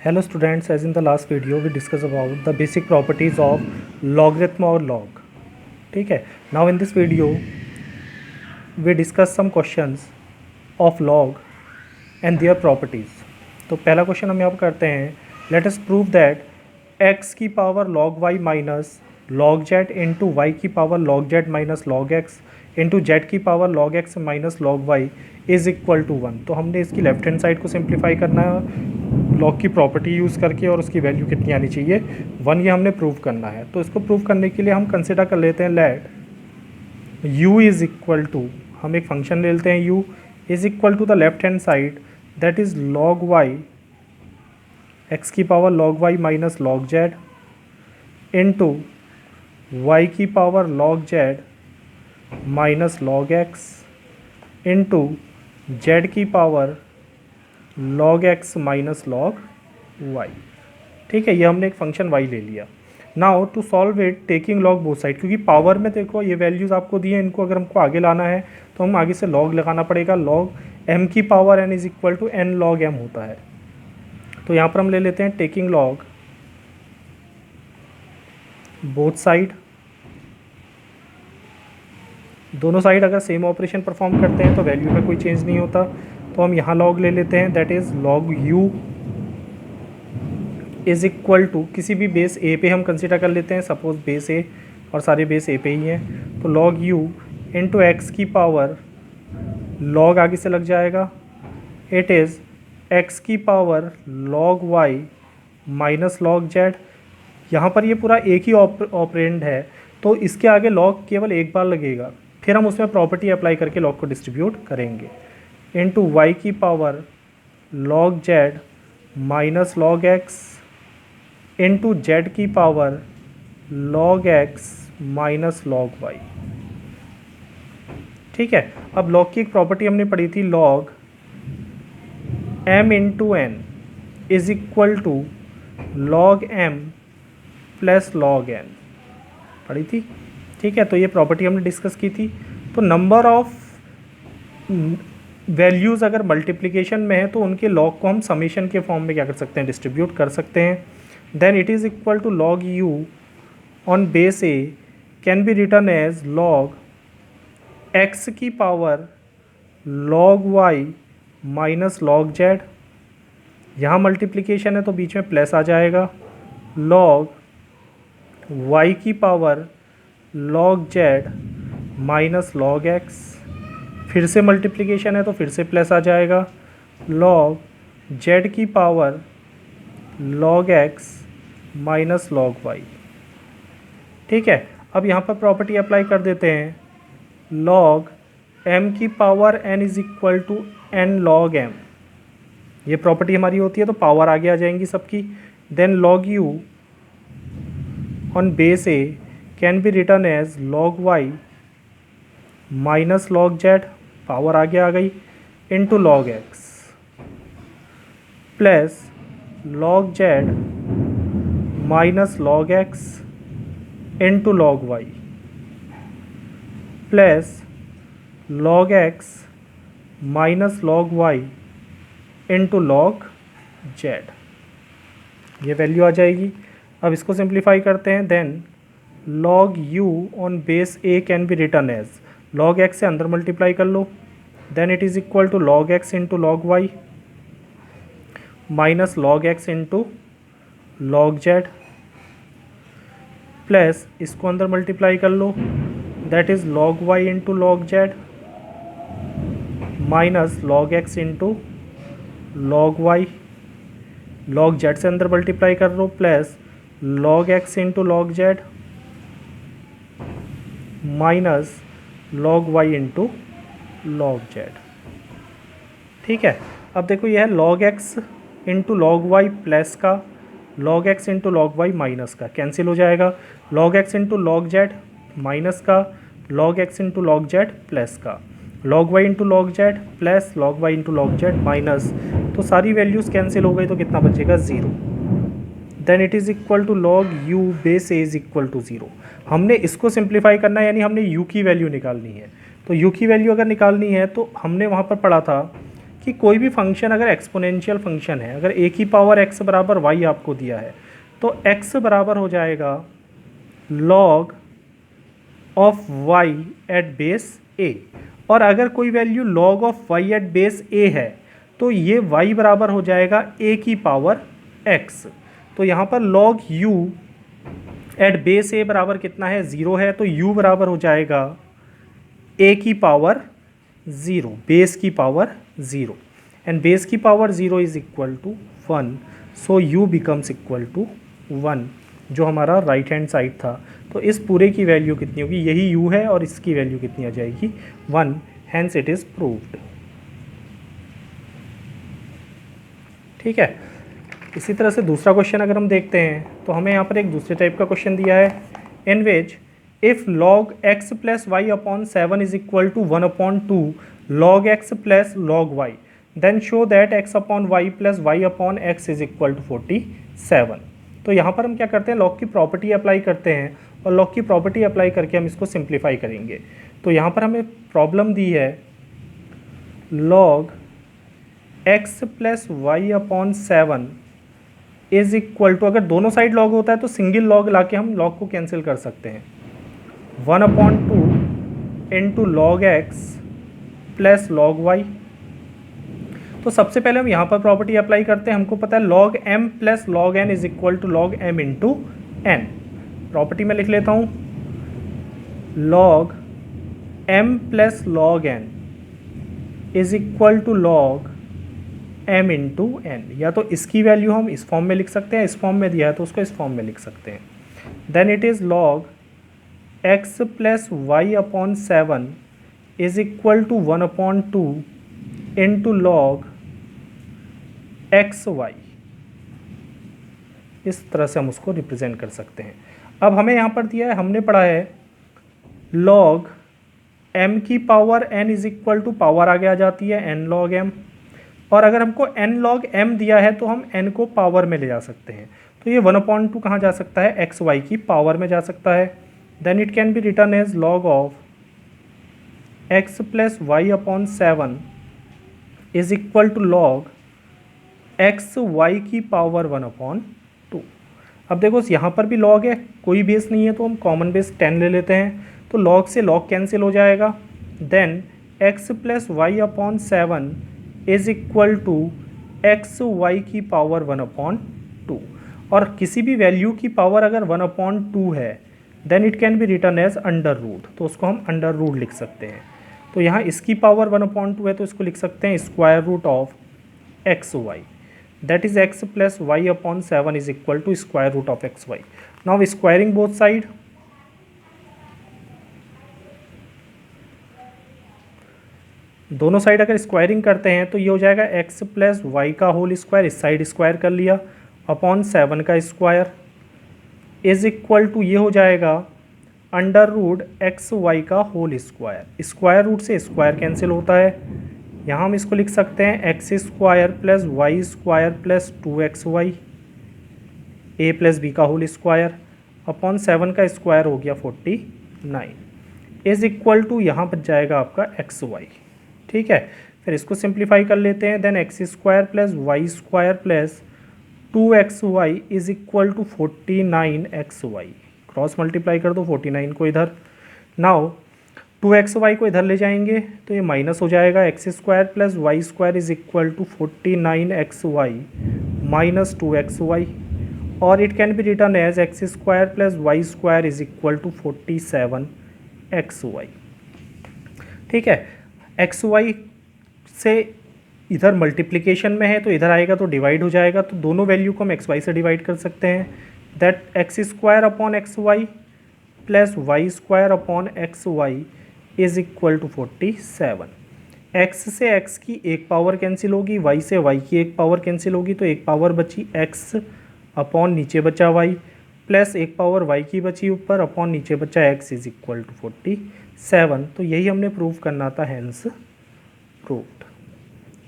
Hello students, as in the last video we discussed about the basic properties of logarithm or log. ठीक है. Now in this video we discuss some questions of log and their properties. तो पहला question हम यहाँ पर करते हैं. Let us prove that x की power log y minus log z into y की power log z minus log x into z की power log x minus log y is equal to 1. तो हमने इसकी लेफ्ट हैंड साइड को simplify करना है log की प्रॉपर्टी यूज़ करके और उसकी वैल्यू कितनी आनी चाहिए 1. ये हमने प्रूव करना है. तो इसको प्रूव करने के लिए हम कंसिडर कर लेते हैं let u is equal to, हम एक फंक्शन ले लेते हैं u is equal to the left hand side that is log y x की power log y minus log z into y की power log z minus log x into z की power log x minus log y. ठीक है, ये हमने एक function y ले लिया. Now to solve it taking log both side, क्योंकि पावर में देखो ये वैल्यूज़ आपको दी हैं, इनको अगर हमको आगे लाना है तो हम आगे से log लगाना पड़ेगा. log m की power n is equal to n log m होता है. तो यहाँ पर हम ले लेते हैं टेकिंग log बोथ साइड. दोनों साइड अगर सेम ऑपरेशन परफॉर्म करते हैं तो वैल्यू में कोई चेंज नहीं होता. तो हम यहाँ log ले लेते हैं that is log u is equal to, किसी भी बेस a पे हम कंसिडर कर लेते हैं, सपोज बेस a और सारे बेस a पे ही हैं. तो log u इंटू एक्स की पावर log आगे से लग जाएगा, इट इज़ x की power log y minus log z. यहाँ पर ये पूरा एक ही ऑपरेंड है तो इसके आगे log केवल एक बार लगेगा, फिर हम उसमें प्रॉपर्टी अप्लाई करके log को डिस्ट्रीब्यूट करेंगे. इंटू वाई की power log z minus log x into z की power log x minus log y. ठीक है, अब log की एक प्रॉपर्टी हमने पढ़ी थी log m into n is equal to log m plus log n पढ़ी थी. ठीक है, तो ये प्रॉपर्टी हमने डिस्कस की थी. तो नंबर ऑफ वैल्यूज़ अगर मल्टीप्लिकेशन में है तो उनके लॉग को हम समेशन के फॉर्म में क्या कर सकते हैं, डिस्ट्रीब्यूट कर सकते हैं. Then it is equal to log u on base a can be written as log x की power log y minus log z. यहाँ मल्टीप्लिकेशन है तो बीच में प्लस आ जाएगा, log y की power log z minus log x. फिर से multiplication है तो फिर से प्लस आ जाएगा, log z की power log x minus log y. ठीक है, अब यहाँ पर प्रॉपर्टी अप्लाई कर देते हैं. log m की power n is equal to n log m. ये प्रॉपर्टी हमारी होती है तो पावर आगे आ जाएंगी सबकी. Then log u on base a can be written as log y minus log z, power आगे आ गई, into log x plus log z minus log x into log y plus log x minus log y into log z. ये value आ जाएगी. अब इसको simplify करते हैं. Then log u on base a can be written as log x से अंदर multiply कर लो, then it is equal to log x into log y minus log x into log z plus इसको अंदर multiply कर लो, that is log y into log z minus log x into log y. log z से अंदर multiply कर लो plus log x into log z minus log y into log z. ठीक है, अब देखो यह है log x into log y plus का, log x into log y minus का, कैंसिल हो जाएगा. log x into log z minus का, log x into log z plus का, log y into log z plus log y into log z minus. तो सारी values cancel हो गई तो कितना बचेगा, 0. Then it is equal to log u base a is equal to 0. हमने इसको सिंप्लीफाई करना है, यानी हमने u की वैल्यू निकालनी है. तो u की वैल्यू अगर निकालनी है तो हमने वहाँ पर पढ़ा था कि कोई भी फंक्शन अगर एक्सपोनेंशियल फंक्शन है, अगर a की पावर x बराबर y आपको दिया है तो x बराबर हो जाएगा log of y at base a, और अगर कोई value log of y at base a है तो ये y बराबर हो जाएगा a की पावर x। तो यहाँ पर log u at base a बराबर कितना है, 0 है, तो u बराबर हो जाएगा a की पावर 0, बेस की पावर 0, एंड बेस की power 0 is equal to 1, so u becomes equal to 1, जो हमारा राइट हैंड साइड था। तो इस पूरे की वैल्यू कितनी होगी, यही u है और इसकी वैल्यू कितनी आ जाएगी 1, हैंस इट इज़ प्रूव्ड। ठीक है। इसी तरह से दूसरा क्वेश्चन अगर हम देखते हैं तो हमें यहाँ पर एक दूसरे टाइप का क्वेश्चन दिया है, in which if log x plus Y upon 7 is equal to 1 upon 2 log x plus log y, then show that x upon Y plus Y upon X is equal to 47। तो यहाँ पर हम क्या करते हैं, log की property apply करते हैं और लॉग की प्रॉपर्टी अप्लाई करके हम इसको सिंप्लीफाई करेंगे। तो यहाँ पर हमें प्रॉब्लम दी है log x plus Y upon 7 is equal to, अगर दोनों साइड लॉग होता है तो सिंगल लॉग ला के हम लॉग को कैंसिल कर सकते हैं, 1 upon 2 into log X plus log Y. तो सबसे पहले हम यहाँ पर प्रॉपर्टी अप्लाई करते हैं, हमको पता है log m plus log n is equal to log m into n। Property में लिख लेता हूँ, log m plus log n is equal to log m into n, या तो इसकी वैल्यू हम इस फॉर्म में लिख सकते हैं, इस फॉर्म में दिया है तो उसको इस फॉर्म में लिख सकते हैं। Then it is log x plus Y upon 7 is equal to 1 upon 2 into log x y. इस तरह से हम उसको रिप्रेजेंट कर सकते हैं। अब हमें यहाँ पर दिया है, हमने पढ़ा है log m की power n is equal to, power आगे आ जाती है n log m, और अगर हमको n log m दिया है तो हम n को पावर में ले जा सकते हैं। तो ये 1/2 कहाँ जा सकता है, एक्स वाई की पावर में जा सकता है। Then it can be written as log of x plus Y upon 7 is equal to log x y की पावर 1/2। अब देखो यहाँ पर भी log है, कोई बेस नहीं है तो हम कॉमन बेस 10 ले लेते हैं, तो log से log कैंसिल हो जाएगा। देन x plus Y upon 7 is equal to x y की पावर 1/2, और किसी भी वैल्यू की पावर अगर 1/2 है then it can be written as under root, तो उसको हम अंडर रूट लिख सकते हैं। तो यहाँ इसकी पावर 1/2 है तो इसको लिख सकते हैं square root of x y, that is x plus Y upon 7 is equal to square root of x y. Now squaring both side, दोनों साइड अगर स्क्वायरिंग करते हैं तो ये हो जाएगा x प्लस वाई का होल स्क्वायर, इस साइड स्क्वायर कर लिया, अपॉन 7 का स्क्वायर इज इक्वल टू, ये हो जाएगा अंडर रूट एक्स वाई का होल स्क्वायर। स्क्वायर रूट से स्क्वायर कैंसिल होता है, यहाँ हम इसको लिख सकते हैं X square plus Y square plus 2x Y, A plus B का होल स्क्वायर, अपॉन 7 का स्क्वायर हो गया 49 इज इक्वल टू, यहाँ बच जाएगा आपका एक्स वाई। ठीक है, फिर इसको सिंप्लीफाई कर लेते हैं। Then x square plus Y square plus 2x y is equal to 49x y, cross multiply कर दो 49 को इधर। नाउ 2x वाई को इधर ले जाएंगे तो ये माइनस हो जाएगा, X square plus Y square is equal to 49x Y minus 2x Y, और it can be written as X square plus Y square is equal to 47x Y. ठीक है, एक्स वाई से इधर multiplication में है तो इधर आएगा तो डिवाइड हो जाएगा, तो दोनों वैल्यू को हम एक्स वाई से डिवाइड कर सकते हैं। That x square upon x y plus Y square upon x y is equal to 47। X से एक्स की एक पावर कैंसिल होगी, वाई से वाई की एक पावर कैंसिल होगी, तो एक पावर बची एक्स अपॉन नीचे बचा वाई, प्लस एक पावर वाई की बची ऊपर अपॉन नीचे बचा एक्स इज इक्वल टू 47। तो यही हमने प्रूव करना था, हैंस प्रूव्ड।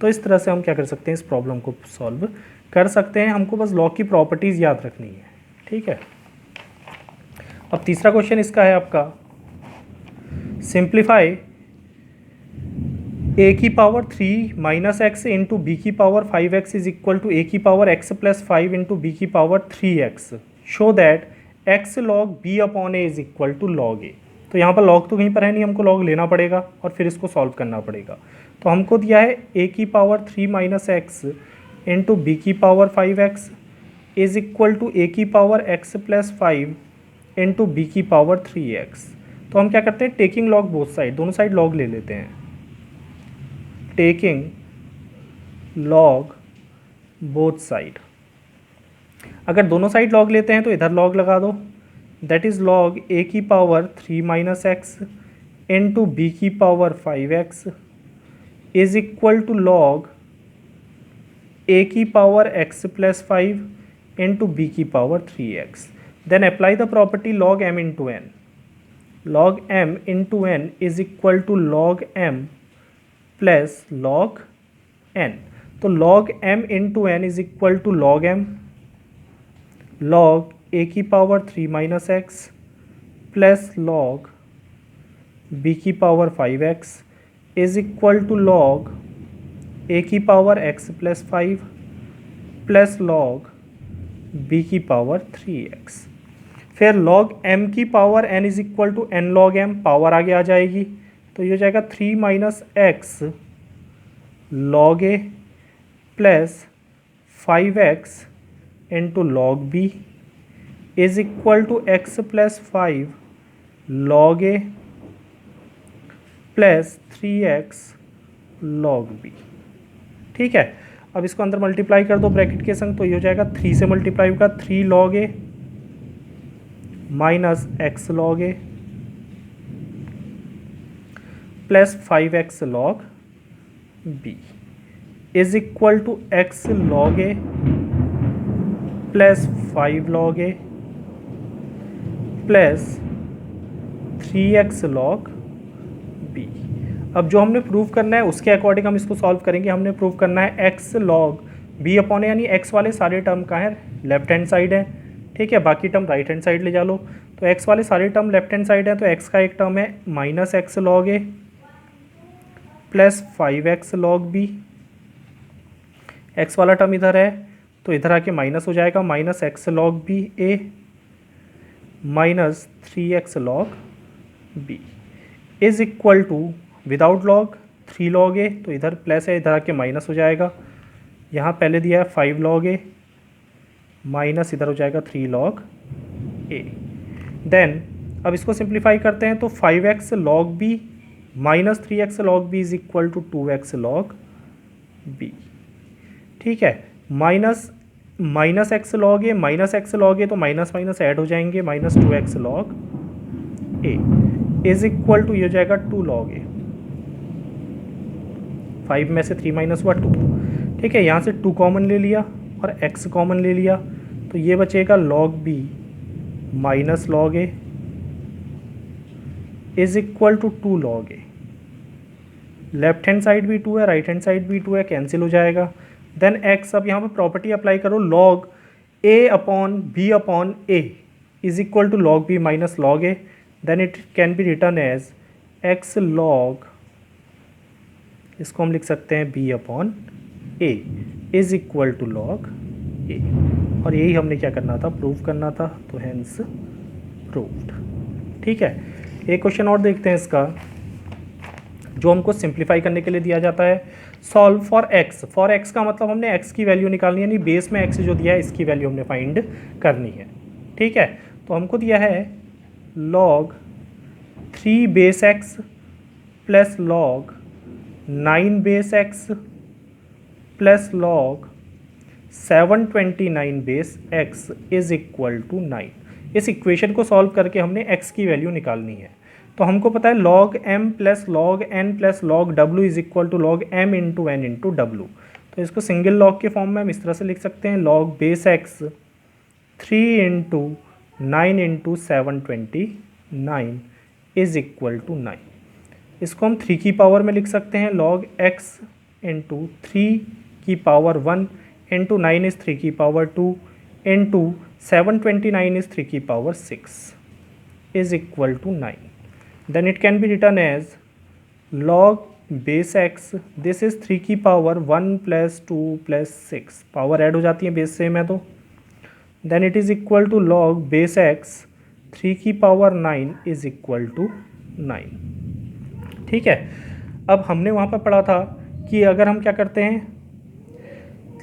तो इस तरह से हम क्या कर सकते हैं, इस प्रॉब्लम को सॉल्व कर सकते हैं। हमको बस लॉग की प्रॉपर्टीज़ याद रखनी है। ठीक है, अब तीसरा क्वेश्चन इसका है आपका, सिंप्लीफाई a की power 3 minus X into B की power 5x is equal to a की power x plus 5 into B की power 3x, show that x log b upon a is equal to log a। तो यहाँ पर log तो कहीं पर है नहीं, हमको log लेना पड़ेगा और फिर इसको सॉल्व करना पड़ेगा। तो हमको दिया है a की power 3 minus X into B की power 5x is equal to a की power x plus 5 into B की पावर 3x। तो हम क्या करते हैं, टेकिंग लॉग बोथ साइड, दोनों साइड लॉग ले लेते हैं। टेकिंग लॉग बोथ साइड, अगर दोनों साइड लॉग लेते हैं तो इधर लॉग लगा दो, दैट इज लॉग a की power 3 minus X into B की power 5x is equal to log a की power x plus 5 into B की power 3x। Then apply the property log m into n, log m into n is equal to log m plus log n। तो log m into n is equal to log m log a की power 3 minus x plus log b की power 5x is equal to log a की power x plus 5 plus log b की power 3x। फिर log m की power n is equal to n log m, power आगे आ जाएगी तो ये हो जाएगा 3 minus x log a plus 5x into log b is equal to x plus 5 log a plus 3x log b। ठीक है, अब इसको अंदर मल्टीप्लाई कर दो ब्रैकेट के संग, तो ये हो जाएगा 3 से मल्टीप्लाई होगा 3 log a minus x log a plus 5x log b is equal to x log a plus 5 log a plus 3x log b। अब जो हमने प्रूव करना है उसके अकॉर्डिंग हम इसको सॉल्व करेंगे। हमने प्रूव करना है x log b अपॉन ए, यानी x वाले सारे टर्म कहाँ है, लेफ्ट हैंड साइड है। ठीक है, बाकी टर्म राइट हैंड साइड ले जा लो। तो x वाले सारे टर्म लेफ्ट हैंड साइड है, तो x का एक टर्म है minus x log a plus 5x log b। x वाला टर्म इधर है तो इधर आके माइनस हो जाएगा, minus x log b a minus 3x log b is equal to, without log 3 log a, तो इधर प्लस है, इधर आके माइनस हो जाएगा। यहाँ पहले दिया है 5 log a माइनस इधर हो जाएगा 3 log a। देन अब इसको सिंप्लीफाई करते हैं तो 5x log b minus 3x log b is equal to 2x log b। ठीक है, minus minus x log a minus x log a, तो माइनस माइनस ऐड हो जाएंगे, minus 2x log a is equal to, ये हो जाएगा 2 log a। 5 में से 3 माइनस हुआ 2। ठीक है, यहाँ से 2 कॉमन ले लिया और x कॉमन ले लिया, तो ये बचेगा log b minus log a is equal to 2 log a। Left hand side भी 2 है, राइट हैंड साइड भी 2 है, कैंसिल हो जाएगा। देन x, अब यहाँ पर प्रॉपर्टी अप्लाई करो, log a upon b upon a is equal to log b minus log a, then it can be written as x log, इसको हम लिख सकते हैं b upon a is equal to log a। और यही हमने क्या करना था, प्रूव करना था, तो हेंस प्रूव्ड। ठीक है, एक क्वेश्चन और देखते हैं इसका, जो हमको सिंप्लीफाई करने के लिए दिया जाता है। Solve for x, for x का मतलब हमने x की वैल्यू निकालनी है, यानी बेस में x जो दिया है इसकी वैल्यू हमने फाइंड करनी है। ठीक है, तो हमको दिया है log 3 base x plus log 9 base x plus log 729 base x is equal to 9। इस इक्वेशन को सॉल्व करके हमने x की वैल्यू निकालनी है। तो हमको पता है log m plus log n plus log w is equal to log m into n into w। तो इसको सिंगल लॉग के फॉर्म में हम इस तरह से लिख सकते हैं, log base x 3 into 9 into 729 is equal to 9। इसको हम 3 की पावर में लिख सकते हैं, log x इंटू 3 की पावर 1 इंटू 9 इज़ 3 की पावर 2 इंटू 729 इज़ 3 की power 6 is equal to 9। Then it can be written as log base x, this is 3 की पावर 1 + 2 + 6, पावर ऐड हो जाती है, बेस सेम है तो। Then it is equal to log base x 3 की power 9 is equal to 9। ठीक है, अब हमने वहाँ पर पढ़ा था कि अगर हम क्या करते हैं,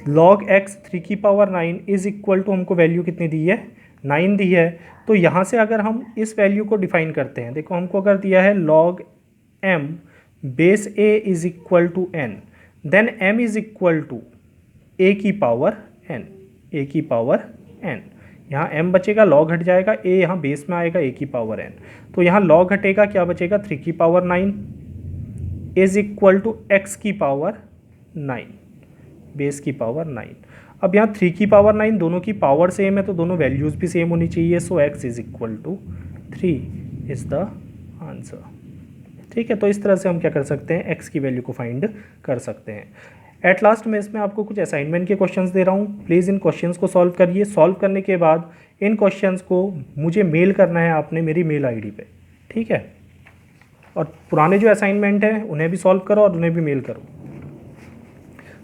log x 3 की पावर 9 इज इक्वल टू, हमको वैल्यू कितनी दी है, 9 दी है। तो यहाँ से अगर हम इस वैल्यू को डिफाइन करते हैं, देखो हमको अगर दिया है log m base a is equal to n, then m is equal to a की पावर n, a की पावर n। यहाँ m बचेगा, log हट जाएगा, a यहाँ बेस में आएगा, a की पावर n। तो यहाँ log हटेगा, क्या बचेगा, 3 की power 9 is equal to x की पावर 9, बेस की पावर 9। अब यहाँ 3 की पावर 9, दोनों की पावर सेम है तो दोनों वैल्यूज़ भी सेम होनी चाहिए, so x is equal to 3 is the answer. ठीक है, तो इस तरह से हम क्या कर सकते हैं, x की वैल्यू को फाइंड कर सकते हैं। एट लास्ट में इसमें आपको कुछ असाइनमेंट के क्वेश्चंस दे रहा हूँ, प्लीज़ इन क्वेश्चंस को सॉल्व करिए। सॉल्व करने के बाद इन क्वेश्चंस को मुझे मेल करना है आपने मेरी मेल आईडी पे, ठीक है। और पुराने जो असाइनमेंट हैं उन्हें भी सॉल्व करो और उन्हें भी मेल करो।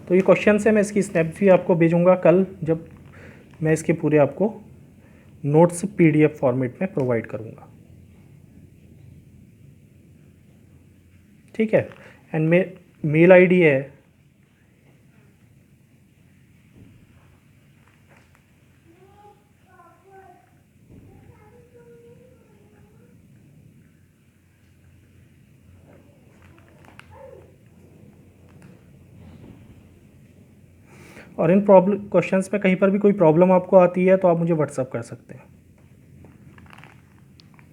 तो ये क्वेश्चन है, मैं इसकी स्नैप भी आपको भेजूंगा कल, जब मैं इसके पूरे आपको नोट्स PDF फॉर्मेट में प्रोवाइड करूंगा। ठीक है, एंड मेल आईडी है और इन क्वेश्चंस में कहीं पर भी कोई प्रॉब्लम आपको आती है तो आप मुझे व्हाट्सअप कर सकते हैं।